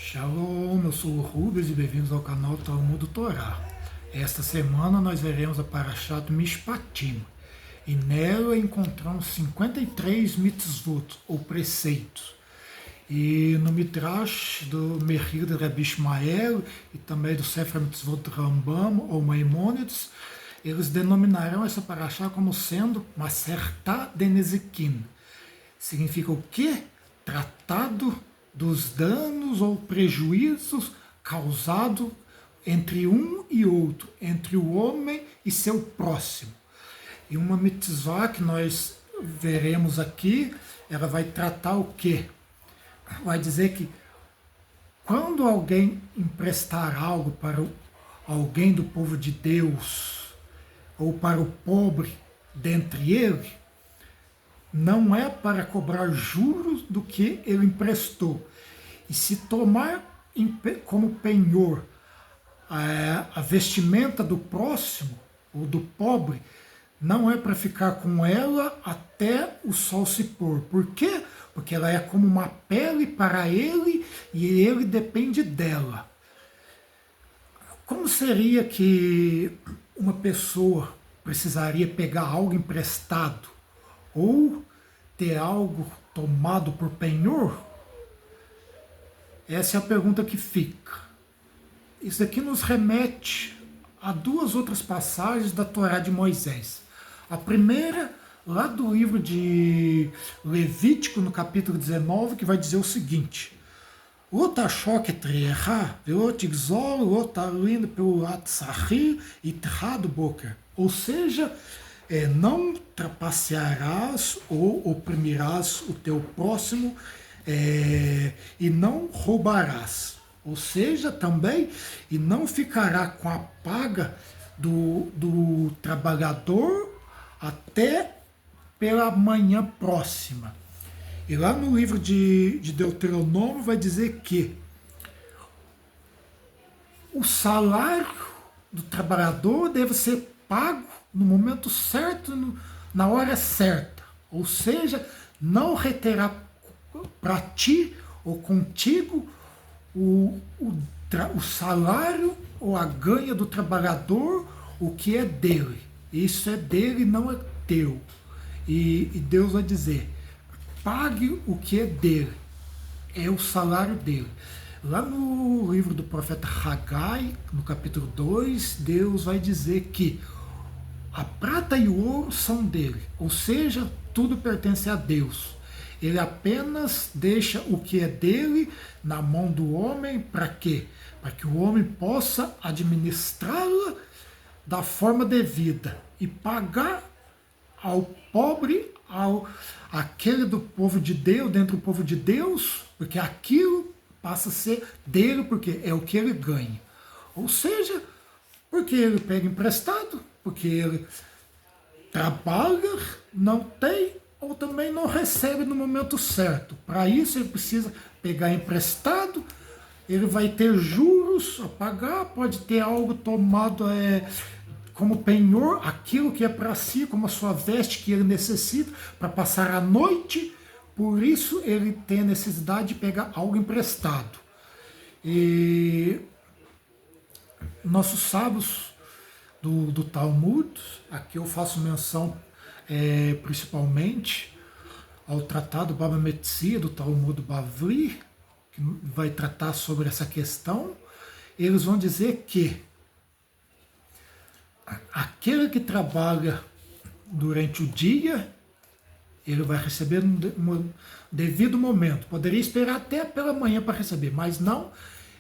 Shalom, eu sou o Rubens e bem-vindos ao canal Talmud Torá. Esta semana nós veremos a Parashat Mishpatim e nela encontramos 53 mitzvot, ou preceitos. E no Midrash do Mehir de Rabi Ishmael e também do Sefer Mitzvot Rambam ou Maimonides, eles denominaram essa Parashá como sendo Maserta de Nezikin. Significa o quê? Tratado dos danos ou prejuízos causados entre um e outro, entre o homem e seu próximo. E uma mitzvah que nós veremos aqui, ela vai tratar o quê? Vai dizer que quando alguém emprestar algo para alguém do povo de Deus, ou para o pobre dentre ele, não é para cobrar juros do que ele emprestou. E se tomar como penhor a vestimenta do próximo, ou do pobre, não é para ficar com ela até o sol se pôr. Por quê? Porque ela é como uma pele para ele e ele depende dela. Como seria que uma pessoa precisaria pegar algo emprestado ou ter algo tomado por penhor? Essa é a pergunta que fica. Isso aqui nos remete a duas outras passagens da Torá de Moisés. A primeira, lá do livro de Levítico, no capítulo 19, que vai dizer o seguinte: ou seja, não trapacearás ou oprimirás o teu próximo e não roubarás. Ou seja, também, e não ficará com a paga do trabalhador até pela manhã próxima. E lá no livro de Deuteronômio vai dizer que o salário do trabalhador deve ser pago no momento certo, na hora certa. Ou seja, não reterá para ti ou contigo o salário ou a ganha do trabalhador, o que é dele. Isso é dele, não é teu. E Deus vai dizer: pague o que é dele, é o salário dele. Lá no livro do profeta Hagai, no capítulo 2, Deus vai dizer que a prata e o ouro são dele, ou seja, tudo pertence a Deus. Ele apenas deixa o que é dele na mão do homem, para quê? Para que o homem possa administrá-la da forma devida e pagar ao pobre, aquele do povo de Deus, dentro do povo de Deus, porque aquilo passa a ser dele, porque é o que ele ganha. Ou seja, porque ele pega emprestado, porque ele trabalha, não tem, ou também não recebe no momento certo. Para isso ele precisa pegar emprestado, ele vai ter juros a pagar, pode ter algo tomado como penhor, aquilo que é para si, como a sua veste que ele necessita para passar a noite. Por isso ele tem a necessidade de pegar algo emprestado. E nossos sábios do Talmud, aqui eu faço menção principalmente ao tratado Baba Metzia do Talmud Bavli, que vai tratar sobre essa questão. Eles vão dizer que aquele que trabalha durante o dia, ele vai receber no devido momento. Poderia esperar até pela manhã para receber, mas não,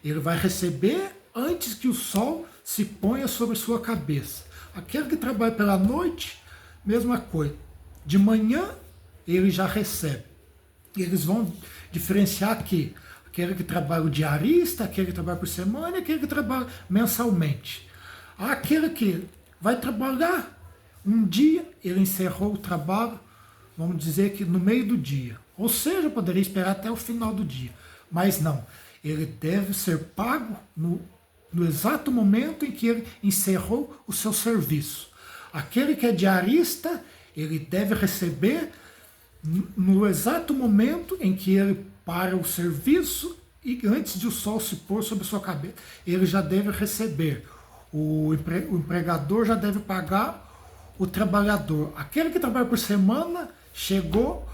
ele vai receber antes que o sol se ponha sobre sua cabeça. Aquele que trabalha pela noite, mesma coisa. De manhã, ele já recebe. E eles vão diferenciar aqui aquele que trabalha o diarista, aquele que trabalha por semana e aquele que trabalha mensalmente. Aquele que vai trabalhar um dia, ele encerrou o trabalho, vamos dizer que no meio do dia. Ou seja, poderia esperar até o final do dia. Mas não, ele deve ser pago no exato momento em que ele encerrou o seu serviço. Aquele que é diarista, ele deve receber no exato momento em que ele para o serviço e antes de o sol se pôr sobre sua cabeça, ele já deve receber. O empregador já deve pagar o trabalhador. Aquele que trabalha por semana, chegou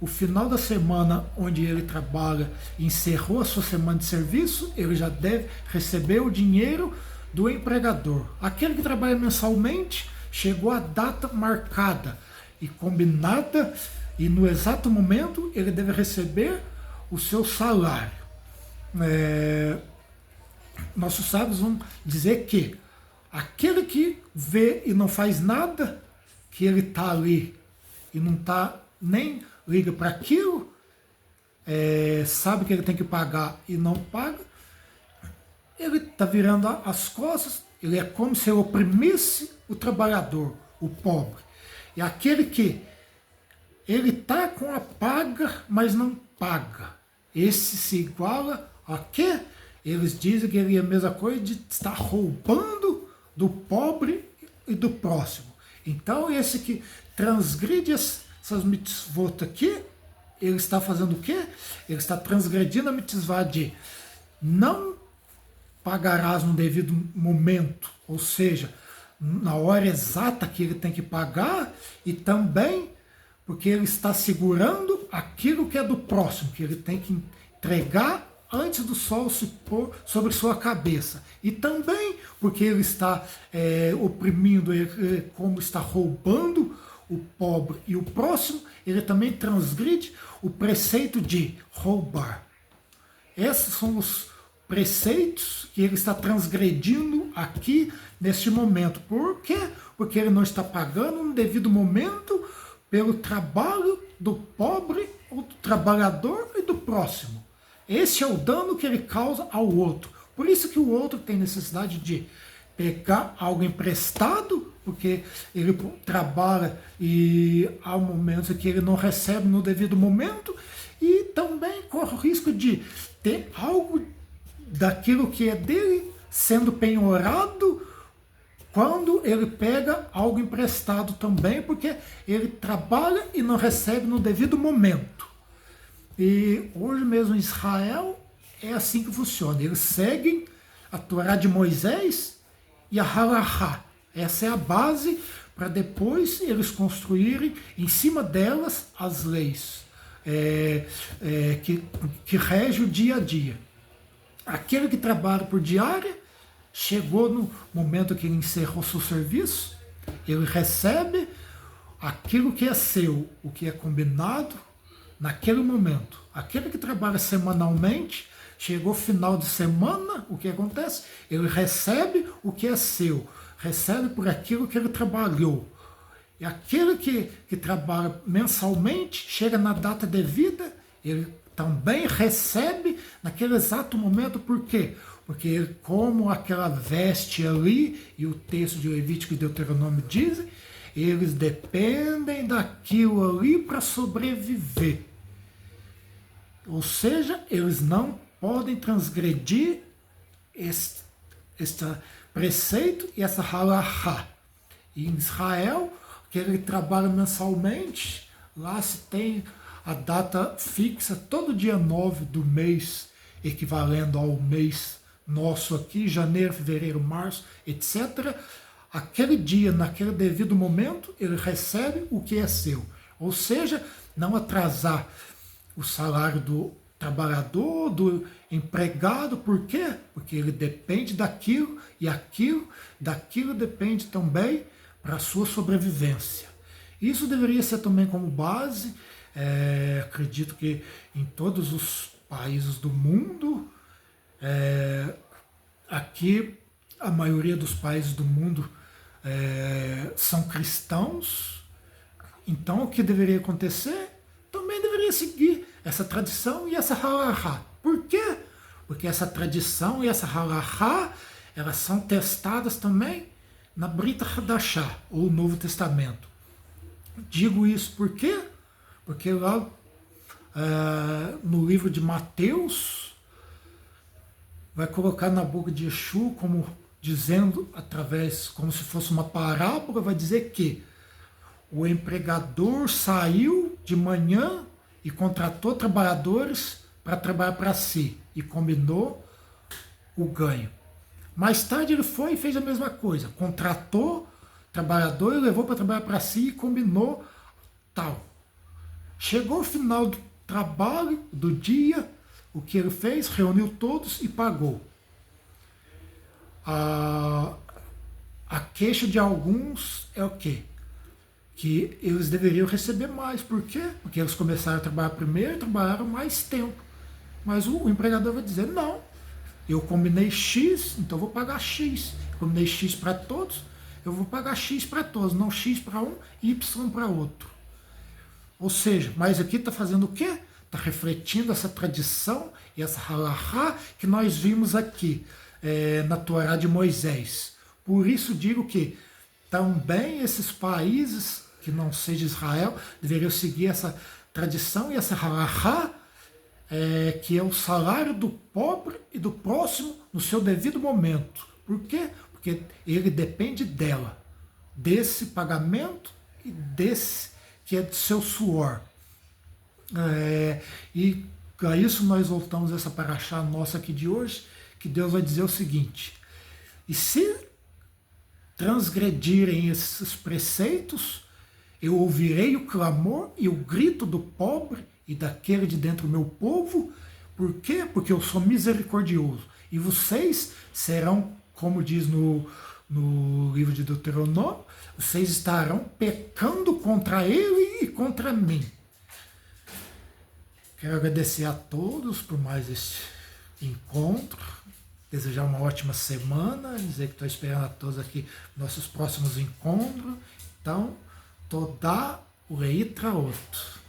o final da semana onde ele trabalha, encerrou a sua semana de serviço, ele já deve receber o dinheiro do empregador. Aquele que trabalha mensalmente, chegou a data marcada e combinada, e no exato momento ele deve receber o seu salário. Nossos sábios vão dizer que aquele que vê e não faz nada, que ele está ali e não está nem liga para aquilo, sabe que ele tem que pagar e não paga, ele está virando as costas, ele é como se ele oprimisse o trabalhador, o pobre. E aquele que ele está com a paga, mas não paga, esse se iguala a quê? Eles dizem que ele é a mesma coisa de estar roubando do pobre e do próximo. Então esse que transgride essas mitzvot aqui, ele está fazendo o quê? Ele está transgredindo a mitzvah de não pagarás no devido momento, ou seja, na hora exata que ele tem que pagar, e também porque ele está segurando aquilo que é do próximo, que ele tem que entregar antes do sol se pôr sobre sua cabeça. E também porque ele está oprimindo, como está roubando o pobre e o próximo, ele também transgride o preceito de roubar. Esses são os preceitos que ele está transgredindo aqui neste momento. Por quê? Porque ele não está pagando no devido momento pelo trabalho do pobre, ou do trabalhador e do próximo. Esse é o dano que ele causa ao outro. Por isso que o outro tem necessidade de pegar algo emprestado, porque ele trabalha e há momentos que ele não recebe no devido momento, e também corre o risco de ter algo daquilo que é dele sendo penhorado quando ele pega algo emprestado também, porque ele trabalha e não recebe no devido momento. E hoje mesmo em Israel é assim que funciona. Eles seguem a Torá de Moisés e a Halachá. Essa é a base para depois eles construírem em cima delas as leis que regem o dia a dia. Aquele que trabalha por diária, chegou no momento que ele encerrou seu serviço, ele recebe aquilo que é seu, o que é combinado naquele momento. Aquele que trabalha semanalmente, chegou final de semana, o que acontece? Ele recebe o que é seu, recebe por aquilo que ele trabalhou. E aquele que trabalha mensalmente, chega na data devida, ele também recebe naquele exato momento. Por quê? Porque como aquela veste ali, e o texto de Levítico e Deuteronômio dizem, eles dependem daquilo ali para sobreviver. Ou seja, eles não podem transgredir este preceito e essa halachá. E em Israel, que ele trabalha mensalmente, lá se tem a data fixa, todo dia 9 do mês, equivalendo ao mês nosso aqui, janeiro, fevereiro, março, etc. Aquele dia, naquele devido momento, ele recebe o que é seu. Ou seja, não atrasar o salário do trabalhador, do empregado. Por quê? Porque ele depende daquilo, e daquilo depende também para a sua sobrevivência. Isso deveria ser também como base, acredito que em todos os países do mundo, aqui a maioria dos países do mundo são cristãos, então o que deveria acontecer? Também deveria seguir essa tradição e essa halachá. Por quê? Porque essa tradição e essa halachá, elas são testadas também na Brit Hadashah, ou Novo Testamento. Digo isso por quê? Porque lá no livro de Mateus, vai colocar na boca de Yeshua, como dizendo, como se fosse uma parábola, vai dizer que o empregador saiu de manhã e contratou trabalhadores para trabalhar para si e combinou o ganho. Mais tarde ele foi e fez a mesma coisa, contratou trabalhador e levou para trabalhar para si e combinou tal. Chegou o final do trabalho, do dia, o que ele fez? Reuniu todos e pagou. A queixa de alguns é o quê? Que eles deveriam receber mais. Por quê? Porque eles começaram a trabalhar primeiro e trabalharam mais tempo. Mas o empregador vai dizer, não, eu combinei X, então eu vou pagar X. Combinei X para todos, eu vou pagar X para todos, não X para um e Y para outro. Ou seja, mas aqui está fazendo o quê? Está refletindo essa tradição e essa halahá que nós vimos aqui na Torá de Moisés. Por isso digo que também esses países que não seja Israel deveriam seguir essa tradição e essa halahá, que é o salário do pobre e do próximo no seu devido momento. Por quê? Porque ele depende dela, desse pagamento e desse que é do seu suor. E a isso nós voltamos a essa paraxá nossa aqui de hoje, que Deus vai dizer o seguinte: e se transgredirem esses preceitos, eu ouvirei o clamor e o grito do pobre e daquele de dentro do meu povo. Por quê? Porque eu sou misericordioso. E vocês serão, como diz no livro de Deuteronômio, vocês estarão pecando contra ele e contra mim. Quero agradecer a todos por mais este encontro, desejar uma ótima semana, dizer que estou esperando a todos aqui nossos próximos encontros. Então, Todá Uleitra Outro.